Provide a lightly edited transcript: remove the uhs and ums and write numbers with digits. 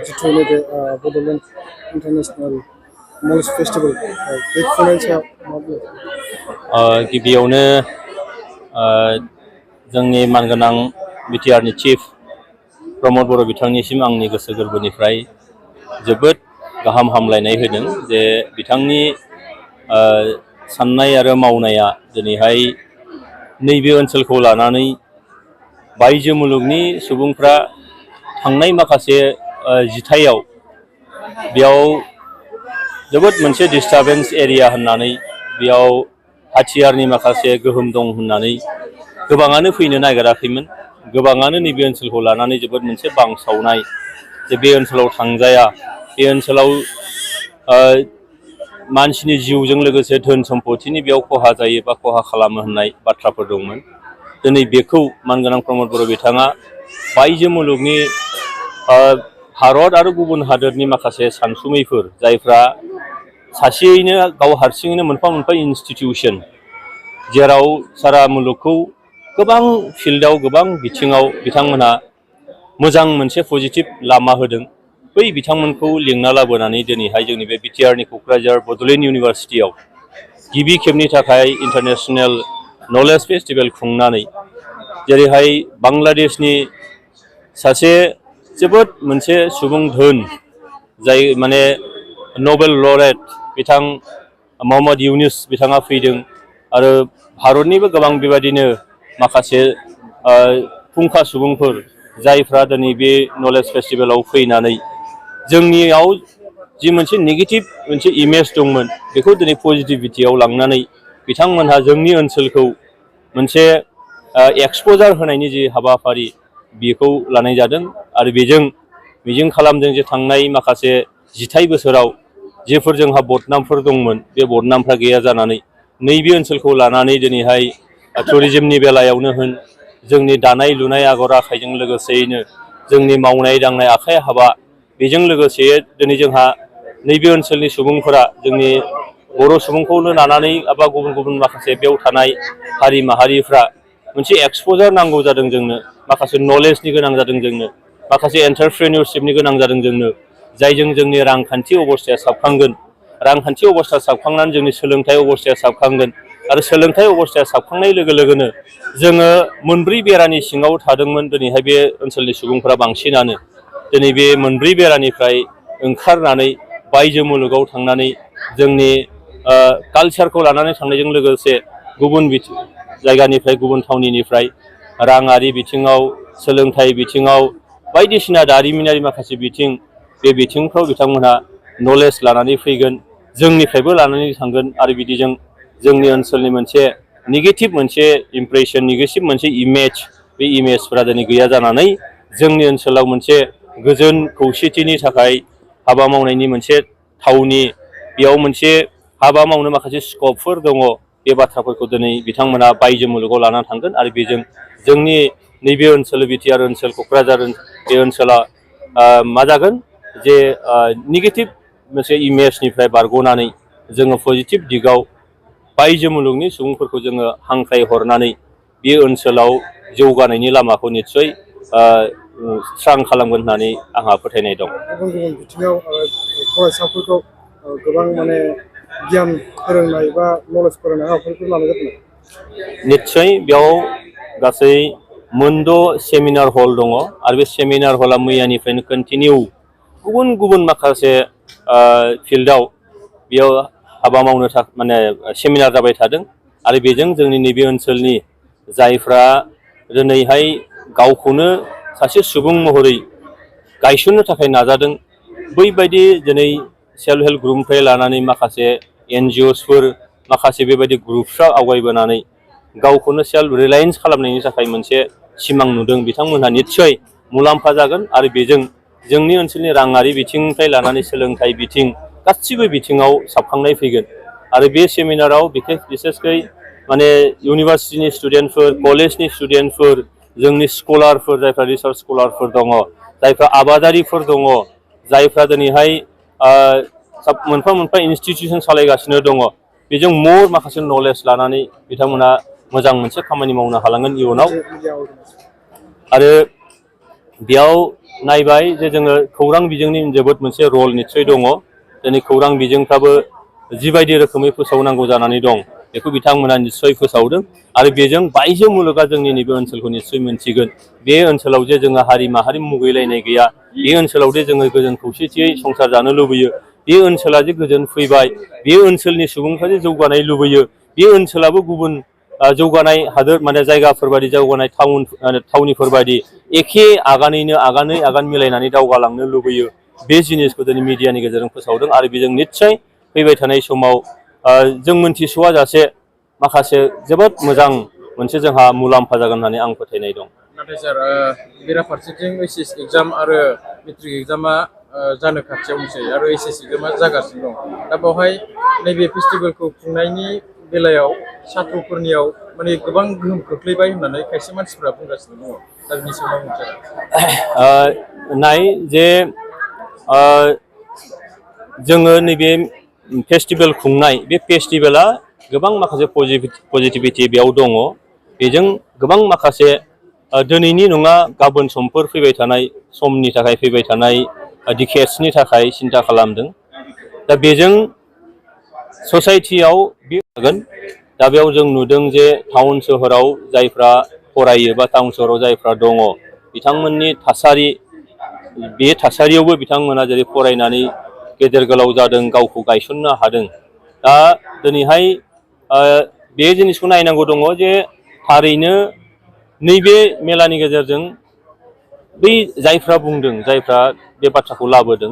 जिथु नैबे Bodoland international knowledge festival बे खुंनायनि सायाव मा बुङो? गिबियावनो जोंनि मानगोनां बिटिआरनि चिफ प्रमद बर' बिथांनिसिम आंनि गोसो गोरबोनिफ्राय जोबोद गाहाम हामलायनाय होदों जे बिथांनि साननाय आरो मावनाया दिनैहाय नैबे ओनसोलखौ लानानै बायजो मुलुगनि सुबुंफ्रा थांनाय माखासे जिथायाव बेयाव जोबोद मोनसे डिस्टार्बेन्स एरिया होननानै बेयाव हाथियारनि माखासे गोहोम दं होननानै गोबाङानो फैनो नागिराखैमोन। गोबाङानो नैबे ओनसोलखौ लानानै जोबोद मोनसे बांसावनाय जे बे ओनसोलाव थांजाया, बे ओनसोलाव मानसिनि जिउजों लोगोसे धोन सम्पतिनि बेयाव खहा जायो बा खहा खालामो होननाय बाथ्राफोर दंमोन। दिनै बेखौ मानगोनां प्रमद बर' बिथाङा बायजो मुलुगनि भारत आरो गुबुन हादोरनि माखासे सानसुमैफोर जायफ्रा सासेयैनो गाव हारसिङैनो मोनफा मोनफा इन्सटिटिउसन जेराव सारा मुलुगखौ गोबां फिल्डआव गोबां बिथिङाव बिथांमोनहा मोजां मोनसे पजिटिभ लामा होदों। बै बिथांमोनखौ लिंना लाबोनानै दिनैहाय जोंनि बे बिटिआरनि क'क्राझार बड'लेण्ड इउनिभारसिटियाव गिबि खेबनि थाखाय इन्टारनेशनेल नलेज फेस्टिभेल खुंनानै जेरैहाय बांलादेशनि सासे जोबोद मोनसे सुबुं धोन जाय माने नबेल लरेट बिथां मोहम्मद इउनुस बिथाङा फैदों आरो भारतनिबो गोबां बेबायदिनो माखासे फुंखा सुबुंफोर जायफ्रा दिनै बे नलेज फेस्टिभेलाव फैनानै जोंनियाव जि मोनसे नेगेटिभ मोनसे इमेज दंमोन बेखौ दिनै पजिटिभिटियाव लांनानै बिथांमोनहा जोंनि ओनसोलखौ मोनसे एक्सप'जार होनायनि जि हाबाफारि बेखौ लानाय जादों आरो बेजों मिजिं खालामदों जे थांनाय माखासे जिथाइ बोसोराव जेफोर जोंहा बदनामफोर दंमोन बे बदनामफ्रा गैया जानानै नैबे ओनसोलखौ लानानै दिनैहाय टुरिजमनि बेलायावनो होन, जोंनि दानाय लुनाय आगर आखाइजों लोगोसेयैनो जोंनि मावनाय दांनाय आखाइ हाबा बेजों लोगोसे दिनै जोंहा नैबे ओनसोलनि सुबुंफोरा जोंनि बर' सुबुंखौनो लानानै एबा गुबुन गुबुन माखासे बेयाव थानाय हारि माहारिफ्रा मोनसे एक्सप'जार नांगौ जादों जोंनो, माखासे नलेजनि गोनां जादों जोंनो, माखासे एन्टारप्रेनियरशिपनि गोनां जादों जोंनो, जायजों जोंनि रांखान्थि अबस्थाया साबखांगोन। रांखान्थि अबस्था साबखांनानै जोंनि सोलोंथाइ अबस्थाया साबखांगोन आरो सोलोंथाइ अबस्थाया साबखांनाय लोगो लोगोनो जोङो मोनब्रै बेरानि सिङाव थादोंमोन दिनैहाय बे ओनसोलनि सुबुंफोरा बांसिनानो दिनै बे मोनब्रै बेरानिफ्राय ओंखारनानै बायजो मुलुगाव थांनानै जोंनि कालचारखौ लानानै थांनायजों लोगोसे गुबुन जायगानिफ्राय गुबुन थावनिनिफ्राय राङारि बिथिङाव, सोलोंथाइ बिथिङाव, बायदिसिना दारिमिनारि माखासे बिथिं बे बिथिंफ्राव बिथांमोनहा नलेज लानानै फैगोन, जोंनिफ्रायबो लानानै थांगोन आरो बिदिजों जोंनि ओनसोलनि मोनसे नेगेटिभ मोनसे इमप्रेसन, नेगेटिभ मोनसे इमेज, बे इमेजफोरा दिनै गैया जानानै जोंनि ओनसोलाव मोनसे गोजोन खौसेथिनि थाखाय हाबा मावनायनि मोनसे थावनि, बेयाव मोनसे हाबा मावनो माखासे स्कपफोर दङ, बे बाथ्राफोरखौ दिनै बिथांमोना बायजो मुलुगाव लानानै थांगोन आरो बेजों जोंनि नैबे ओनसोल बिटिआर ओनसोल क'क्राझार बे ओनसोला मा जागोन जे नेगेटिभ मोनसे इमेजनिफ्राय बारग'नानै जोङो पजिटिभ दिगाव बायजो मुलुगनि सुबुंफोरखौ जोङो हांख्राय हरनानै बे ओनसोलाव जौगानायनि लामाखौ निस्सय स्रां खालामगोन होननानै आंहा फोथायनाय दं। गुबुन गुबुन बिथिङाव फरायसाफोरखौ गोबां माने गियान फोरोंनाय बा नलेज फोरोंनाय हाबाफारिफोर लानाय जादों। निस्सय बेयाव गासै मोनद' सेमिनार हल दङ आरो बे सेमिनार हला मैयानिफ्रायनो कन्टिनिउ गुबुन गुबुन माखासे फिल्डआव बेयाव हाबा मावनो थाखाय माने सेमिनार जाबाय थादों आरो बेजों जोंनि नैबे ओनसोलनि जायफ्रा दिनैहाय गावखौनो सासे सुबुं महरै गायसननो थाखाय नाजादों, बैबायदि दिनै सेल्फ हेल्प ग्रुपनिफ्राय लानानै माखासे NGOsफोर, माखासे बेबायदि ग्रुपफ्रा आवगायबोनानै गावखौनो सेल्फ रिलायेन्स खालामनायनि थाखाय मोनसे सिमां नुदों, बिथांमोनहा निस्सय मुलाम्फा जागोन आरो बेजों जोंनि ओनसोलनि राङारि बिथिंनिफ्राय लानानै सोलोंथाइ बिथिं गासिबो बिथिङाव साबखांनाय फैगोन आरो बे सेमिनाराव बिसेसकै माने इउनिभार्सिटिनि स्टुडेन्टफोर, कलेजनि स्टुडेन्टफोर, जोंनि स्कलारफोर जायफ्रा रिसार्च स्कलारफोर दङ, जायफ्रा आबादारिफोर दङ, जायफ्रा दिनैहाय मोनफा मोनफा इन्सटिटिउसन सालायगासिनो दङ, बेजों मर माखासे नलेज लानानै बिथांमोना मोजां मोनसे खामानि मावनो हालांगोन इयुनाव। आरो बेयाव नायबाय जे जोङो खौरां बिजोंनि जोबोद मोनसे रल निस्सय दङ। दिनै खौरां बिजोंफ्राबो जिबायदि रोखोमै फोसावनांगौ जानानै दं बेखौ बिथांमोना निस्सय फोसावदों आरो बेजों बायजो मुलुगा जोंनि नैबे ओनसोलखौ निस्सय मोनथिगोन। बे ओनसोलाव जे जोङो हारि माहारि मुगैलायनाय गैया, बे ओनसोलाव जे जोङो गोजोन खौसेथियै संसार जानो लुबैयो, बे ओनसोला जे गोजोन फैबाय, बे ओनसोलनि सुबुंफ्रा जे जौगानाय लुबैयो, बे ओनसोलाबो गुबुन जौगानाय हादोर माने जायगाफोर बायदि जौगानाय थावनिफोर बायदि एखे आगानैनो आगानै आगान मिलायनानै दावगालांनो लुबैयो। बे जिनिसखौ दिनै मिडियानि गेजेरजों फोसावदों आरो बेजों निस्सय फैबाय थानाय समाव जों मोनथिस'वा जासे माखासे जोबोद मोजां मोनसे जोंहा मुलाम्फा जागोन होननानै आं फोथायनाय दं। नाथाय सार बेराफारसेथिं एचएस एग्जाम आरो मेट्रिक एग्जामा जानो खाथियावनोसै आरो एचएस एग्जामा जागासिनो दं। दा बेवहाय नैबे फेस्टिभेलखौ खुंनायनि बेलायाव साथ्र'फोरनियाव माने गोबां गोहोम खोख्लैबाय होननानै खायसे मानसिफ्रा बुंगासिनो दङ। दा बिनि सायाव नाय जे जोङो नैबे फेस्टिभेल खुंनाय बे फेस्टिभेला गोबां माखासे पजिटिभिटि बेयाव दङ। बेजों गोबां माखासे दिनैनि नङा गाबोन समफोर फैबाय थानाय समनि थाखाय फैबाय थानाय डिकेड्सनि थाखाय सिन्था खालामदों। दा बेजों ससाइटियाव बे थागोन। दा बेयाव जों नुदों जे टाउन सोहोराव जायफ्रा फरायो बा टाउन सोहोराव जायफ्रा दङ बिथांमोननि थासारि, बे थासारियावबो बिथांमोना जेरै फरायनानै गेदेर गोलाव जादों, गावखौ गायसननो हादों। दा दिनैहाय बे जिनिसखौ नायनांगौ दङ जे थारैनो नैबे मेलानि गेजेरजों बै जायफ्रा बुंदों, जायफ्रा बे बाथ्राखौ लाबोदों